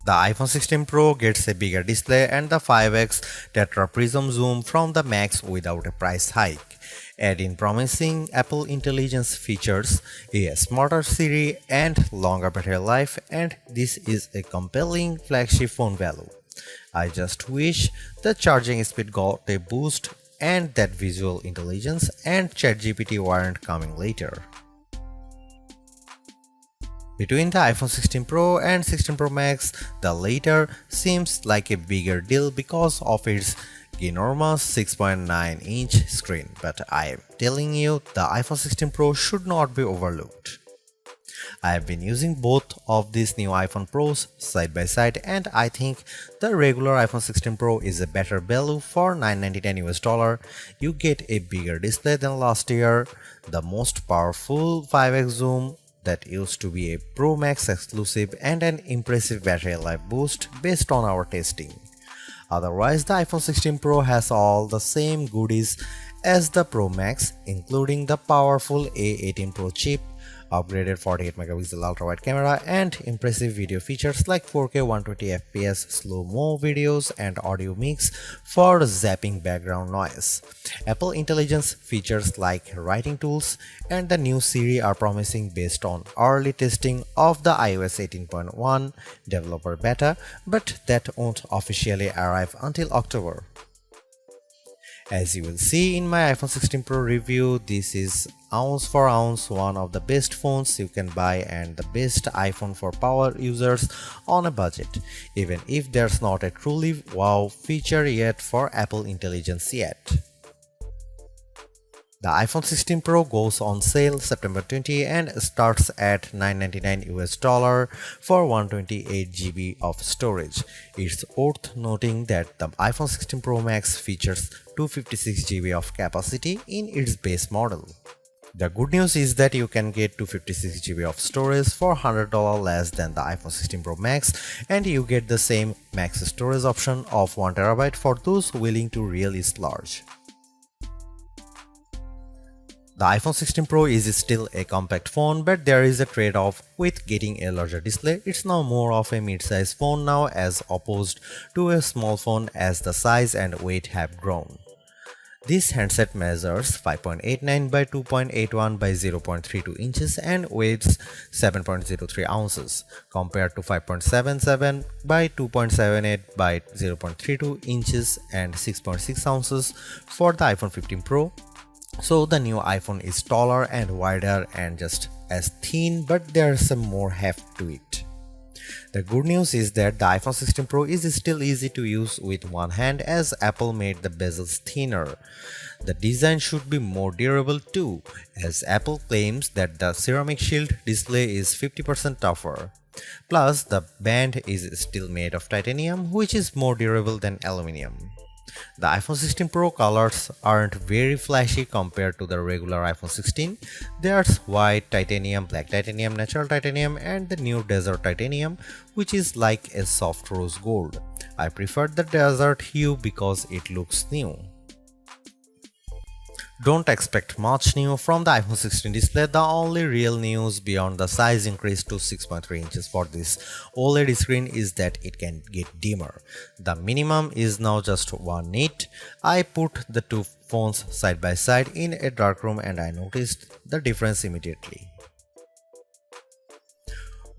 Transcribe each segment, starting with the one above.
The iPhone 16 Pro gets a bigger display and the 5x tetra prism zoom from the Max without a price hike. Add in promising Apple Intelligence features, a smarter Siri and longer battery life, and this is a compelling flagship phone value. I just wish the charging speed got a boost and that visual intelligence and ChatGPT weren't coming later. Between the iPhone 16 Pro and 16 Pro Max, the latter seems like a bigger deal because of its ginormous 6.9-inch screen, but I am telling you, the iPhone 16 Pro should not be overlooked. I have been using both of these new iPhone Pros side by side and I think the regular iPhone 16 Pro is a better value for $999. You get a bigger display than last year, the most powerful 5x zoom that used to be a Pro Max exclusive, and an impressive battery life boost based on our testing. Otherwise, the iPhone 16 Pro has all the same goodies as the Pro Max, including the powerful A18 Pro chip, upgraded 48-megapixel ultra-wide camera, and impressive video features like 4K 120fps slow-mo videos and audio mix for zapping background noise. Apple Intelligence features like writing tools and the new Siri are promising based on early testing of the iOS 18.1 developer beta, but that won't officially arrive until October. As you will see in my iPhone 16 Pro review, this is ounce for ounce one of the best phones you can buy and the best iPhone for power users on a budget, even if there's not a truly wow feature yet for Apple Intelligence yet. The iPhone 16 Pro goes on sale September 20 and starts at $999 for 128GB of storage. It's worth noting that the iPhone 16 Pro Max features 256GB of capacity in its base model. The good news is that you can get 256GB of storage for $100 less than the iPhone 16 Pro Max, and you get the same max storage option of 1TB for those willing to really splurge. The iPhone 16 Pro is still a compact phone, but there is a trade-off with getting a larger display. It's now more of a mid-size phone now as opposed to a small phone as the size and weight have grown. This handset measures 5.89 by 2.81 by 0.32 inches and weighs 7.03 ounces, compared to 5.77 by 2.78 by 0.32 inches and 6.6 ounces for the iPhone 15 Pro. So the new iPhone is taller and wider and just as thin, but there's some more heft to it. The good news is that the iPhone 16 Pro is still easy to use with one hand as Apple made the bezels thinner. The design should be more durable too, as Apple claims that the ceramic shield display is 50% tougher. Plus, the band is still made of titanium, which is more durable than aluminum. The iPhone 16 Pro colors aren't very flashy compared to the regular iPhone 16. There's white titanium, black titanium, natural titanium, and the new desert titanium, which is like a soft rose gold. I prefer the desert hue because it looks new. Don't expect much new from the iPhone 16 display. The only real news beyond the size increase to 6.3 inches for this OLED screen is that it can get dimmer. The minimum is now just 1 nit. I put the two phones side by side in a dark room and I noticed the difference immediately.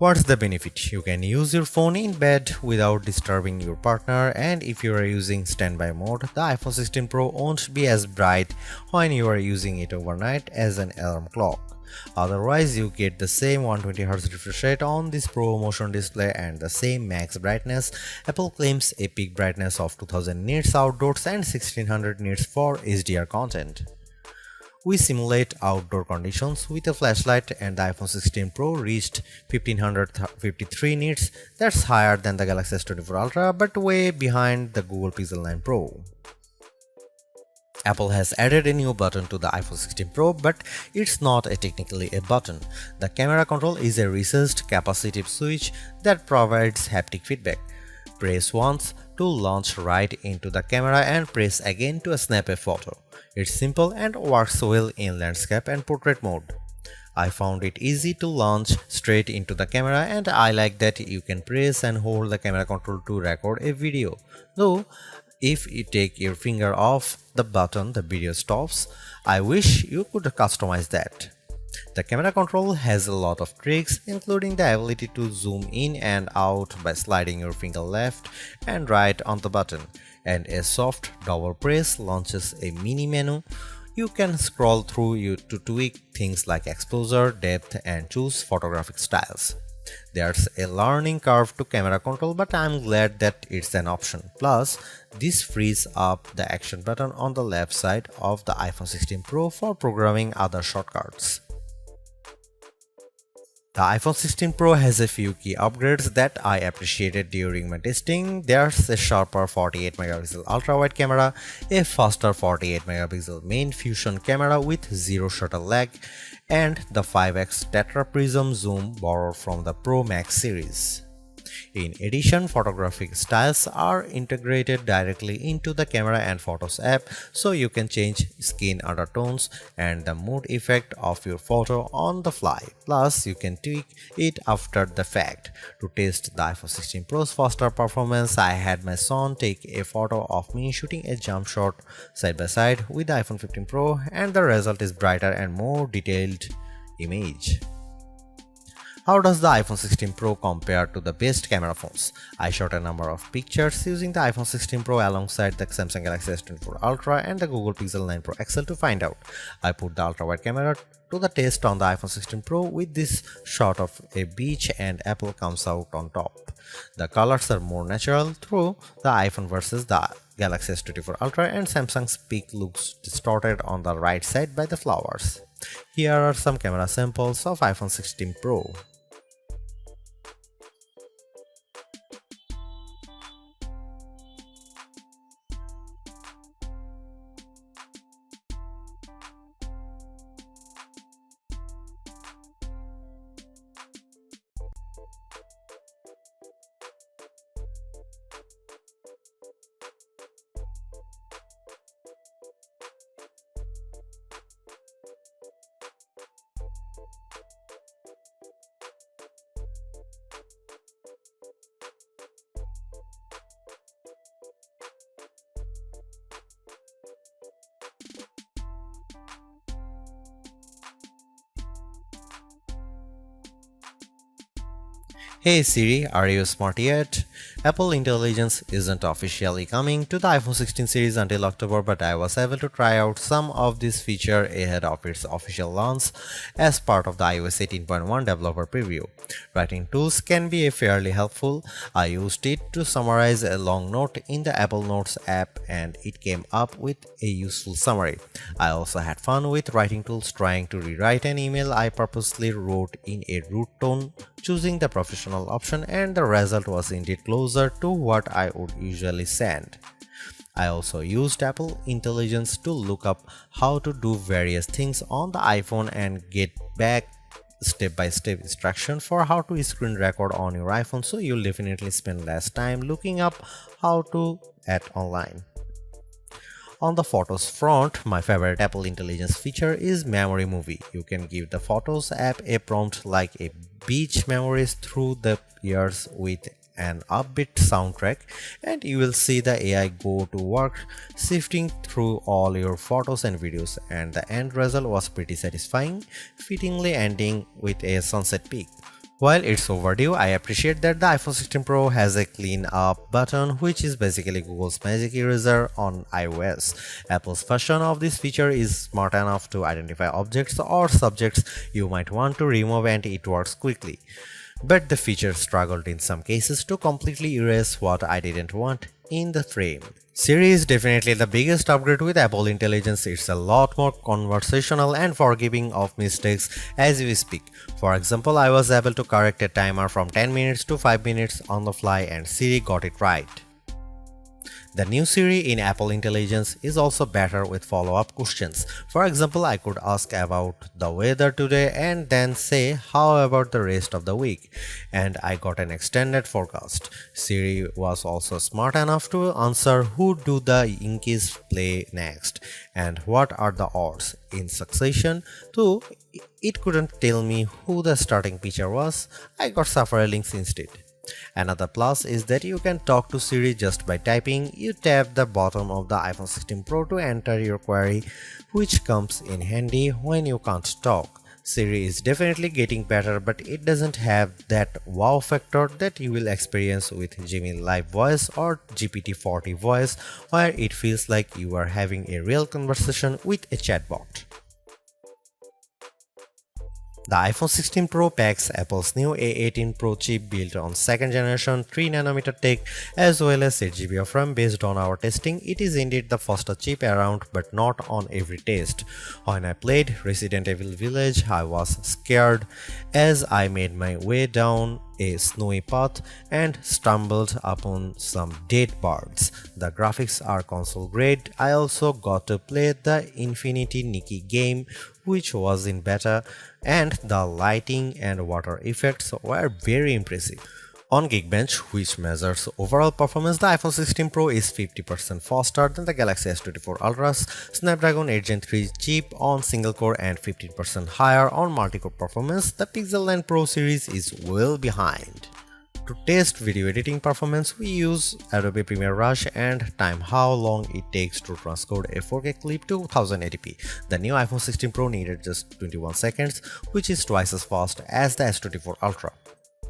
What's the benefit? You can use your phone in bed without disturbing your partner, and if you are using standby mode, the iPhone 16 Pro won't be as bright when you are using it overnight as an alarm clock. Otherwise, you get the same 120Hz refresh rate on this Pro Motion display and the same max brightness. Apple claims a peak brightness of 2000 nits outdoors and 1600 nits for HDR content. We simulate outdoor conditions with a flashlight and the iPhone 16 Pro reached 1553 nits. That's higher than the Galaxy S24 Ultra but way behind the Google Pixel 9 Pro. Apple has added a new button to the iPhone 16 Pro, but it's not technically a button. The camera control is a recessed capacitive switch that provides haptic feedback. Press once to launch right into the camera and press again to snap a photo. It's simple and works well in landscape and portrait mode. I found it easy to launch straight into the camera, and I like that you can press and hold the camera control to record a video. Though, if you take your finger off the button, the video stops. I wish you could customize that. The camera control has a lot of tricks, including the ability to zoom in and out by sliding your finger left and right on the button, and a soft double press launches a mini menu. You can scroll through it to tweak things like exposure, depth, and choose photographic styles. There's a learning curve to camera control, but I'm glad that it's an option. Plus, this frees up the action button on the left side of the iPhone 16 Pro for programming other shortcuts. The iPhone 16 Pro has a few key upgrades that I appreciated during my testing. There's a sharper 48MP ultra-wide camera, a faster 48MP main fusion camera with zero shutter lag, and the 5x tetra prism zoom borrowed from the Pro Max series. In addition, photographic styles are integrated directly into the Camera and Photos app, so you can change skin undertones and the mood effect of your photo on the fly. Plus, you can tweak it after the fact. To test the iPhone 16 Pro's faster performance, I had my son take a photo of me shooting a jump shot side by side with the iPhone 15 Pro, and the result is brighter and more detailed image. How does the iPhone 16 Pro compare to the best camera phones? I shot a number of pictures using the iPhone 16 Pro alongside the Samsung Galaxy S24 Ultra and the Google Pixel 9 Pro XL to find out. I put the ultra-wide camera to the test on the iPhone 16 Pro with this shot of a beach and apple comes out on top. The colors are more natural through the iPhone versus the Galaxy S24 Ultra, and Samsung's peak looks distorted on the right side by the flowers. Here are some camera samples of iPhone 16 Pro. Hey Siri, are you smart yet? Apple Intelligence isn't officially coming to the iPhone 16 series until October, but I was able to try out some of this feature ahead of its official launch as part of the iOS 18.1 developer preview. Writing tools can be fairly helpful. I used it to summarize a long note in the Apple Notes app and it came up with a useful summary. I also had fun with writing tools trying to rewrite an email I purposely wrote in a rude tone, choosing the professional option, and the result was indeed closer to what I would usually send. I also used Apple Intelligence to look up how to do various things on the iPhone and get back step-by-step instruction for how to screen record on your iPhone, so you'll definitely spend less time looking up how to at online. On the Photos front, my favorite Apple Intelligence feature is Memory Movie. You can give the Photos app a prompt like a beach memories through the years with an upbeat soundtrack, and you will see the AI go to work sifting through all your photos and videos, and the end result was pretty satisfying, fittingly ending with a sunset peak. While it's overdue, I appreciate that the iPhone 16 Pro has a clean up button, which is basically Google's Magic Eraser on iOS. Apple's version of this feature is smart enough to identify objects or subjects you might want to remove, and it works quickly. But the feature struggled in some cases to completely erase what I didn't want in the frame. Siri is definitely the biggest upgrade with Apple Intelligence. It's a lot more conversational and forgiving of mistakes as we speak. For example, I was able to correct a timer from 10 minutes to 5 minutes on the fly and Siri got it right. The new Siri in Apple Intelligence is also better with follow-up questions. For example, I could ask about the weather today and then say, how about the rest of the week? And I got an extended forecast. Siri was also smart enough to answer who do the Yankees play next and what are the odds in succession. Though it couldn't tell me who the starting pitcher was, I got several links instead. Another plus is that you can talk to Siri just by typing. You tap the bottom of the iPhone 16 Pro to enter your query, which comes in handy when you can't talk. Siri is definitely getting better, but it doesn't have that wow factor that you will experience with Gemini Live Voice or GPT-40 Voice, where it feels like you are having a real conversation with a chatbot. The iPhone 16 Pro packs Apple's new A18 Pro chip built on 2nd generation 3nm tech as well as 8GB of RAM. Based on our testing, it is indeed the fastest chip around, but not on every test. When I played Resident Evil Village, I was scared as I made my way down a snowy path and stumbled upon some dead birds. The graphics are console grade. I also got to play the Infinity Nikki game, which was in beta, and the lighting and water effects were very impressive. On Geekbench, which measures overall performance, the iPhone 16 Pro is 50% faster than the Galaxy S24 Ultra's Snapdragon 8 Gen 3 chip on single core and 15% higher on multi-core performance. The Pixel 9 Pro series is well behind. To test video editing performance, we use Adobe Premiere Rush and time how long it takes to transcode a 4K clip to 1080p. The new iPhone 16 Pro needed just 21 seconds, which is twice as fast as the S24 Ultra.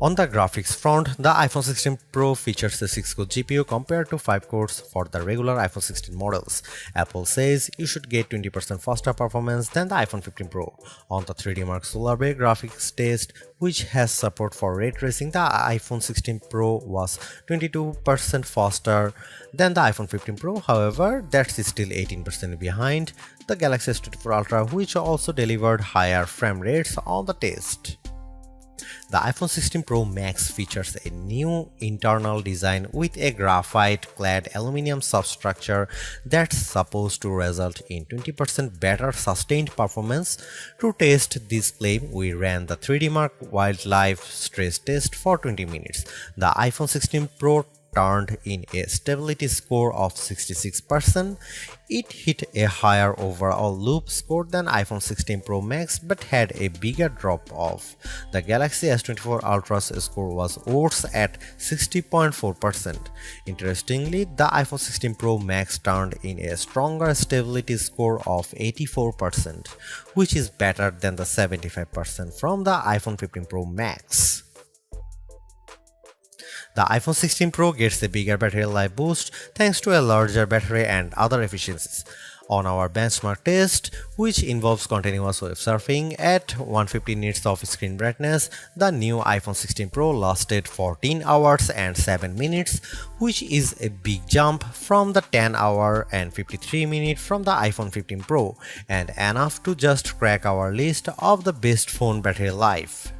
On the graphics front, the iPhone 16 Pro features a 6-core GPU compared to 5 cores for the regular iPhone 16 models. Apple says you should get 20% faster performance than the iPhone 15 Pro. On the 3D Mark Solar Bay graphics test, which has support for ray tracing, the iPhone 16 Pro was 22% faster than the iPhone 15 Pro. However, that's still 18% behind the Galaxy S24 Ultra, which also delivered higher frame rates on the test. The iPhone 16 Pro Max features a new internal design with a graphite-clad aluminum substructure that's supposed to result in 20% better sustained performance. To test this claim, we ran the 3D Mark Wildlife stress test for 20 minutes. The iPhone 16 Pro turned in a stability score of 66%. It hit a higher overall loop score than iPhone 16 Pro Max but had a bigger drop-off. The Galaxy S24 Ultra's score was worse at 60.4%. Interestingly, the iPhone 16 Pro Max turned in a stronger stability score of 84%, which is better than the 75% from the iPhone 15 Pro Max. The iPhone 16 Pro gets a bigger battery life boost thanks to a larger battery and other efficiencies. On our benchmark test, which involves continuous web surfing at 150 nits of screen brightness, the new iPhone 16 Pro lasted 14 hours and 7 minutes, which is a big jump from the 10 hour and 53 minutes from the iPhone 15 Pro, and enough to just crack our list of the best phone battery life.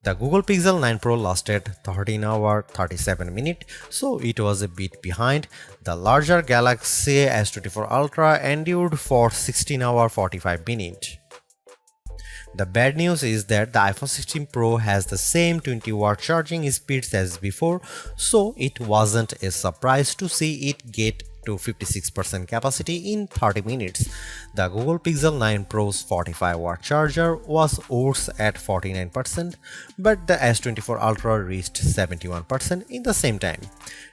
The Google Pixel 9 Pro lasted 13 hours 37 minutes, so it was a bit behind. The larger Galaxy S24 Ultra endured for 16 hours 45 minutes. The bad news is that the iPhone 16 Pro has the same 20-watt charging speeds as before, so it wasn't a surprise to see it get to 56% capacity in 30 minutes. The Google Pixel 9 Pro's 45-watt charger was worse at 49%, but the S24 Ultra reached 71% in the same time.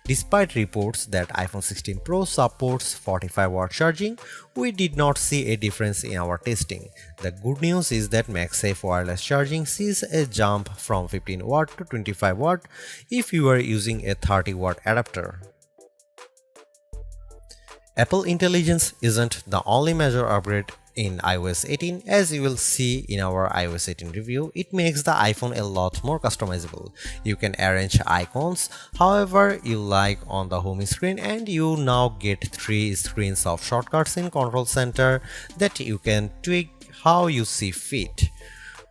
Despite reports that iPhone 16 Pro supports 45-watt charging, we did not see a difference in our testing. The good news is that MagSafe wireless charging sees a jump from 15W to 25W if you are using a 30-watt adapter. Apple Intelligence isn't the only major upgrade in iOS 18. As you will see in our iOS 18 review, it makes the iPhone a lot more customizable. You can arrange icons however you like on the home screen, and you now get 3 screens of shortcuts in Control Center that you can tweak how you see fit.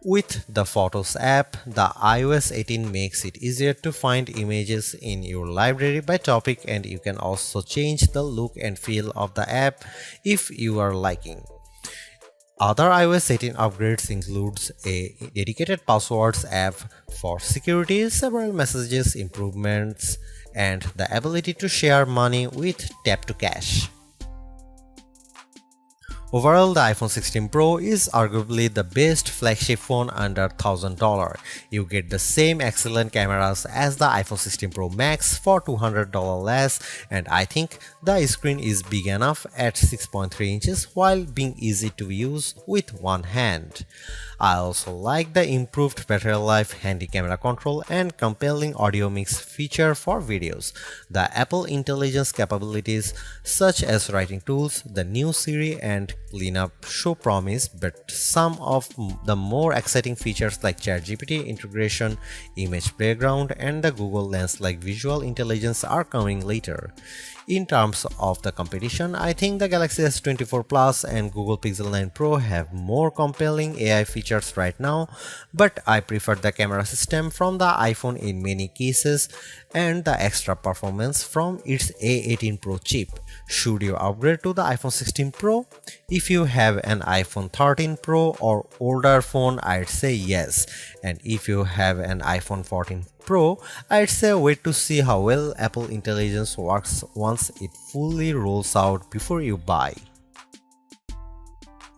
With the Photos app, the iOS 18 makes it easier to find images in your library by topic, and you can also change the look and feel of the app if you are liking. Other iOS 18 upgrades includes a dedicated passwords app for security, several messages improvements, and the ability to share money with tap to cash. Overall, the iPhone 16 Pro is arguably the best flagship phone under $1,000. You get the same excellent cameras as the iPhone 16 Pro Max for $200 less, and I think the screen is big enough at 6.3 inches while being easy to use with one hand. I also like the improved battery life, handy camera control, and compelling audio mix feature for videos. The Apple Intelligence capabilities such as writing tools, the new Siri, and cleanup show promise, but some of the more exciting features like ChatGPT integration, image background, and the Google Lens like visual intelligence are coming later. In terms of the competition, I think the Galaxy S24 Plus and Google Pixel 9 Pro have more compelling AI features right now, but I prefer the camera system from the iPhone in many cases and the extra performance from its A18 Pro chip. Should you upgrade to the iPhone 16 Pro? If you have an iPhone 13 Pro or older phone, I'd say yes. And if you have an iPhone 14 Pro, I'd say wait to see how well Apple Intelligence works once it fully rolls out before you buy.